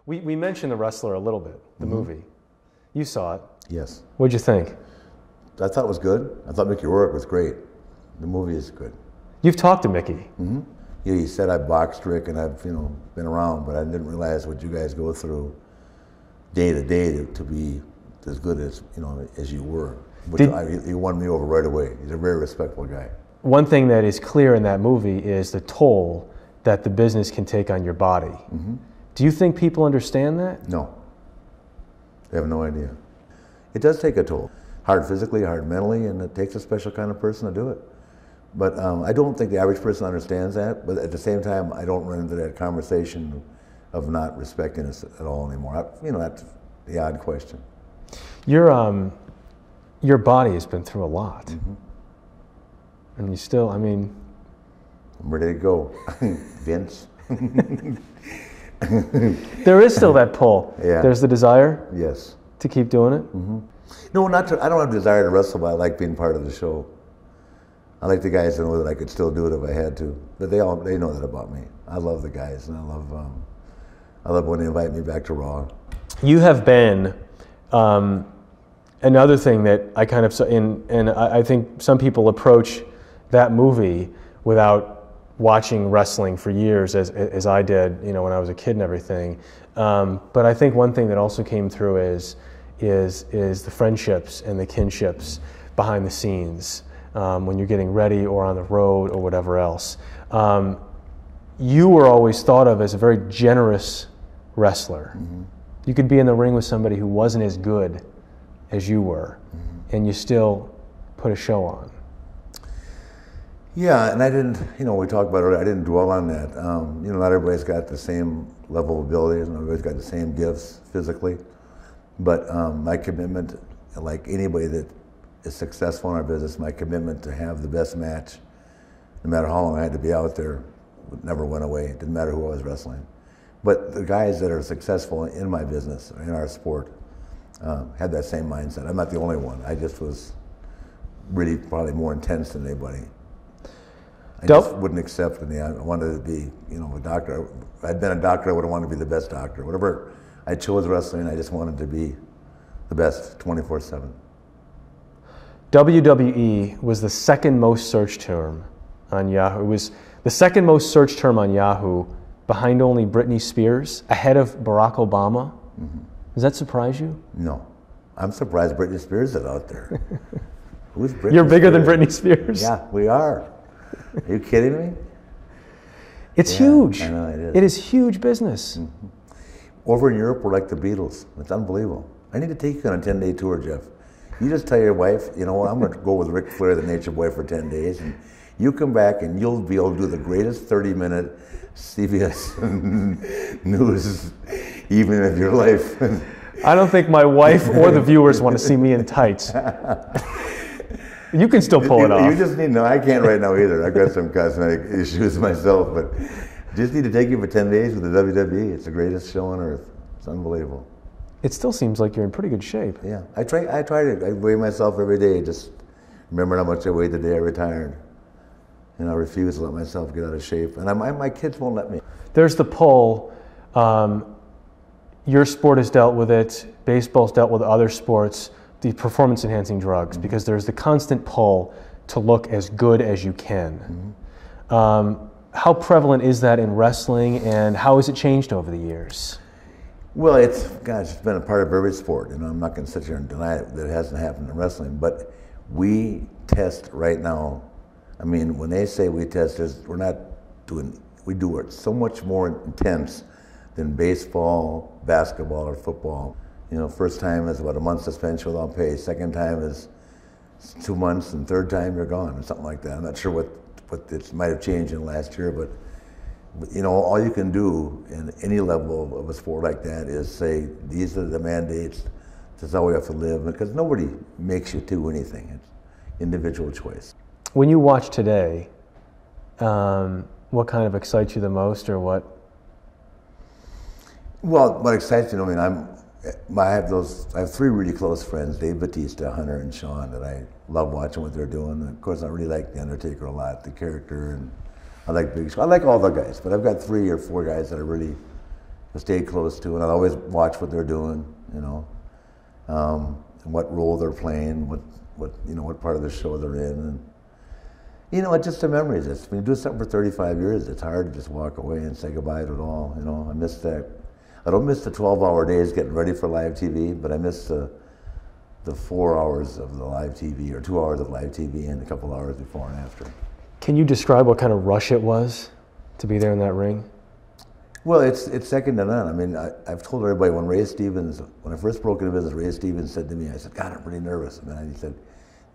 We mentioned The Wrestler a little bit, the movie. You saw it. Yes. What'd you think? I thought it was good. I thought Mickey Rourke was great. The movie is good. You've talked to Mickey. Yeah, he said I boxed Rick and I've been around, but I didn't realize what you guys go through day to day to be as good as as you were. He won me over right away. He's a very respectful guy. One thing that is clear in that movie is the toll that the business can take on your body. Do you think people understand that? No. They have no idea. It does take a toll. Hard physically, hard mentally, and it takes a special kind of person to do it. But I don't think the average person understands that, but at the same time, I don't run into that conversation of not respecting us at all anymore. That's the odd question. Your body has been through a lot. And you still, I'm ready to go. Vince. There is still that pull. Yeah. There's the desire. Yes. To keep doing it. No, I don't have a desire to wrestle, but I like being part of the show. I like the guys to know that I could still do it if I had to. But they know that about me. I love the guys, and I love when they invite me back to Raw. You have been another thing that I kind of and I think some people approach that movie without watching wrestling for years, as I did, when I was a kid and everything. But I think one thing that also came through is the friendships and the kinships behind the scenes when you're getting ready or on the road or whatever else. You were always thought of as a very generous wrestler. You could be in the ring with somebody who wasn't as good as you were, and you still put a show on. Yeah, and I didn't, we talked about it earlier, I didn't dwell on that. Not everybody's got the same level of abilities, and everybody's got the same gifts physically. But my commitment, like anybody that is successful in our business, my commitment to have the best match, no matter how long I had to be out there, never went away. It didn't matter who I was wrestling. But the guys that are successful in my business, in our sport, had that same mindset. I'm not the only one. I just was really probably more intense than anybody. I just wouldn't accept any. I wanted to be, a doctor. If I'd been a doctor, I would have wanted to be the best doctor. Whatever I chose wrestling, I just wanted to be the best 24/7. WWE was the second most searched term on Yahoo. It was the second most searched term on Yahoo, behind only Britney Spears, ahead of Barack Obama. Does that surprise you? No. I'm surprised Britney Spears is out there. Who's Britney You're bigger Spears? than Britney Spears? Yeah, we are. Are you kidding me? It's huge. I know it is. It is huge business. Over in Europe, we're like the Beatles. It's unbelievable. I need to take you on a 10-day tour, Jeff. You just tell your wife, I'm going to go with Ric Flair, the Nature Boy, for 10 days, and you come back and you'll be able to do the greatest 30-minute CBS News evening of your life. I don't think my wife or the viewers want to see me in tights. You can still pull it off. You just need, no, I can't right now either. I've got some cosmetic issues myself, but just need to take you for 10 days with the WWE. It's the greatest show on earth. It's unbelievable. It still seems like you're in pretty good shape. Yeah, I try to. I weigh myself every day. Just remember how much I weighed the day I retired. And I refuse to let myself get out of shape. And my kids won't let me. There's the pull. Your sport has dealt with it. Baseball's dealt with other sports. The performance-enhancing drugs, because there's the constant pull to look as good as you can. How prevalent is that in wrestling, and how has it changed over the years? Well, it's been a part of every sport. I'm not going to sit here and deny it, that it hasn't happened in wrestling, but we test right now. When they say we test, we do it so much more intense than baseball, basketball, or football. First time is about a month suspension without pay. Second time is 2 months, and third time you're gone, or something like that. I'm not sure what this might have changed in the last year, but all you can do in any level of a sport like that is say, these are the mandates, this is how we have to live, because nobody makes you do anything. It's individual choice. When you watch today, what kind of excites you the most, or what? Well, what excites me, I have three really close friends, Dave Bautista, Hunter, and Sean, that I love watching what they're doing. And of course, I really like The Undertaker a lot, the character, and I like Big Show. I like all the guys, but I've got 3 or 4 guys that I really I stayed close to, and I always watch what they're doing, you know, and what role they're playing, what part of the show they're in, and you know, it's just the memories. When you do something for 35 years, it's hard to just walk away and say goodbye to it all. You know, I miss that. I don't miss the 12-hour days getting ready for live TV, but I miss the 4 hours of the live TV, or 2 hours of live TV, and a couple hours before and after. Can you describe what kind of rush it was to be there in that ring? Well, it's second to none. I mean, I've told everybody when I first broke into business, Ray Stevens said to me, I said, God, I'm really nervous. And he said,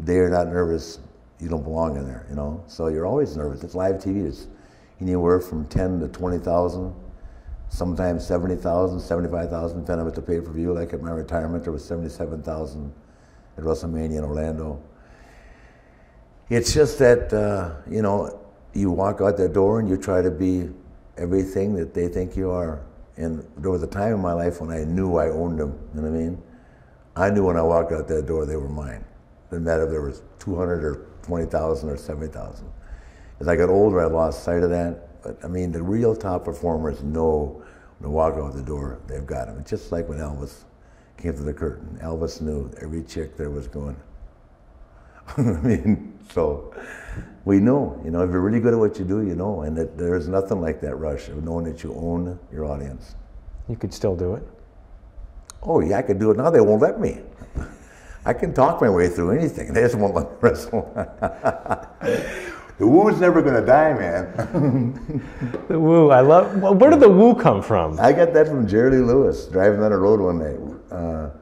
the day you're not nervous, you don't belong in there, you know? So you're always nervous. It's live TV. It's anywhere from 10 to 20,000, sometimes 70,000, 75,000, depending on what the pay-per-view. Like at my retirement, there was 77,000 at WrestleMania in Orlando. It's just that, you know, you walk out that door and you try to be everything that they think you are. And there was a time in my life when I knew I owned them, you know what I mean? I knew when I walked out that door they were mine. Didn't matter if there was 200 or 20,000 or 70,000. As I got older, I lost sight of that. But I mean, the real top performers know when they walk out the door, they've got them. It's just like when Elvis came through the curtain. Elvis knew every chick there was going. I mean, so we know, you know, if you're really good at what you do, you know, and that there's nothing like that rush of knowing that you own your audience. You could still do it? Oh yeah, I could do it now. They won't let me. I can talk my way through anything. They just won't let me wrestle. The woo's never gonna die, man. The woo, I love. Well, where did the woo come from? I got that from Jerry Lee Lewis driving down the road one night.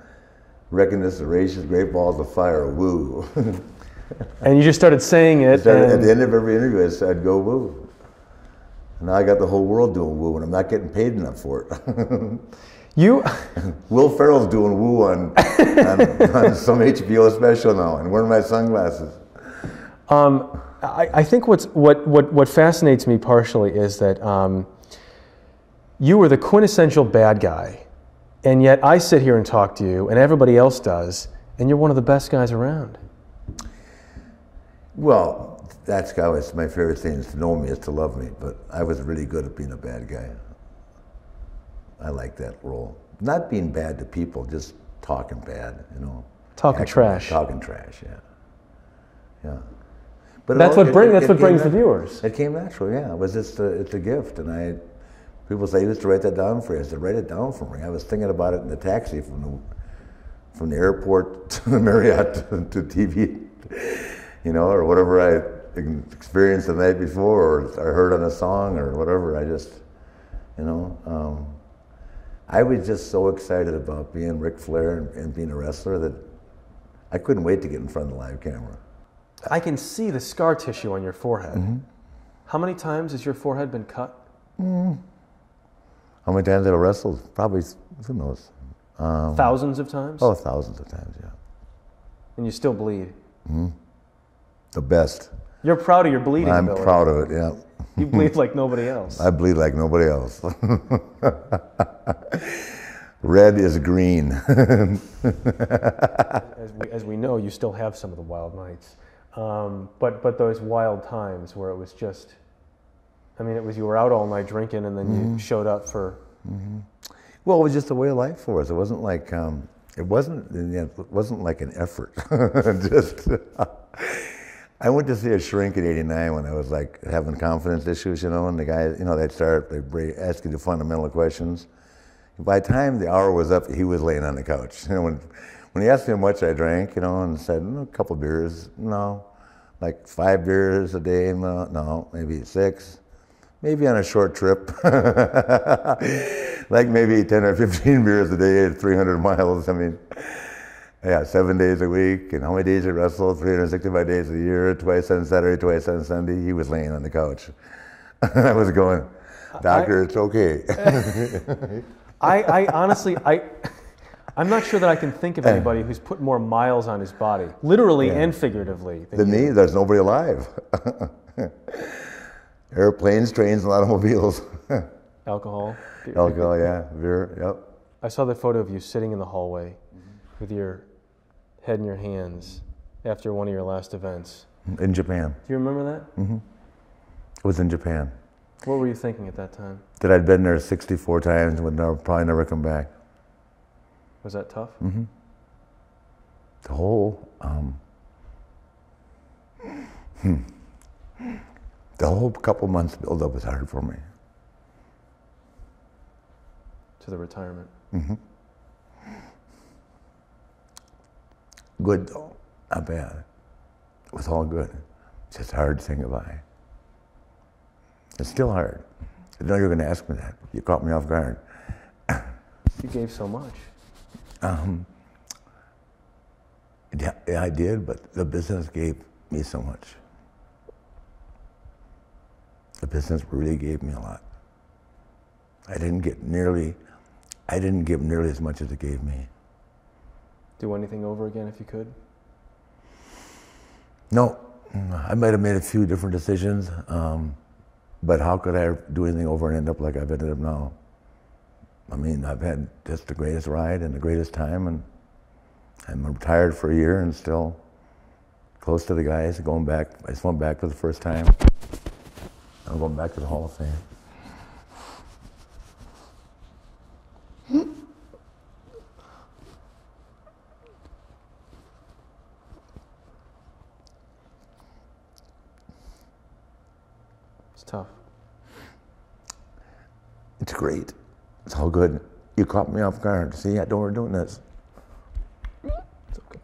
Reckon this racious great balls of fire, woo. And you just started saying it. At the end of every interview, I said, "Go woo." And now I got the whole world doing woo, and I'm not getting paid enough for it. You, Will Ferrell's doing woo on some HBO special now, and wearing my sunglasses. I think what fascinates me partially is that you were the quintessential bad guy, and yet I sit here and talk to you, and everybody else does, and you're one of the best guys around. Well, that's always my favorite thing, is to know me, is to love me, but I was really good at being a bad guy. I like that role. Not being bad to people, just talking bad, you know. Talking trash. Talking trash, yeah. Yeah. But that's what brings the viewers. It came natural, yeah. It was just it's a gift, and people say, I used to write that down for you. I said, write it down for me. I was thinking about it in the taxi from the airport to the Marriott to TV, you know, or whatever I experienced the night before, or I heard on a song, or whatever. I just, you know, I was just so excited about being Ric Flair and being a wrestler that I couldn't wait to get in front of the live camera. I can see the scar tissue on your forehead. Mm-hmm. How many times has your forehead been cut? Mm. How many times have I wrestled? Probably, who knows? Thousands of times? Oh, thousands of times, yeah. And you still bleed? Mm-hmm. The best. You're proud of your bleeding ability. I'm proud of it, yeah. You bleed like nobody else. I bleed like nobody else. Red is green. as we know, you still have some of the wild nights. But those wild times where it was just, I mean, it was you were out all night drinking and then you showed up for... Mm-hmm. Well, it was just a way of life for us. It wasn't like, it wasn't like an effort. Just... I went to see a shrink in '89 when I was like having confidence issues, you know, and the guy, you know, they'd ask you the fundamental questions. By the time the hour was up, he was laying on the couch. You know, when he asked me how much I drank, you know, and said, a couple beers, no. Like 5 beers a day, no, maybe 6. Maybe on a short trip. Like maybe 10 or 15 beers a day at 300 miles. I mean, yeah, 7 days a week, and how many days he wrestled? 365 days a year, twice on Saturday, twice on Sunday. He was laying on the couch. I was going, doctor, it's okay. I honestly, I'm not sure that I can think of anybody who's put more miles on his body, literally and figuratively. Than me, there's nobody alive. Airplanes, trains, and automobiles. Alcohol? Alcohol, yeah, beer, yep. I saw the photo of you sitting in the hallway with your head in your hands after one of your last events. In Japan. Do you remember that? Mm-hmm. It was in Japan. What were you thinking at that time? That I'd been there 64 times and would probably never come back. Was that tough? Mm-hmm. The whole couple months build-up was hard for me. To the retirement. Mm-hmm. Good though, not bad. It was all good. It's just hard to say goodbye. It's still hard. I know you're going to ask me that. You caught me off guard. You gave so much. Yeah, I did, but the business gave me so much. The business really gave me a lot. I didn't give nearly as much as it gave me. Do anything over again if you could? No, I might have made a few different decisions, but how could I do anything over and end up like I've ended up now? I mean, I've had just the greatest ride and the greatest time, and I'm retired for a year and still close to the guys. Going back, I just went back for the first time. I'm going back to the Hall of Fame. It's tough. It's great. It's all good. You caught me off guard. See, I know we're doing this. It's okay.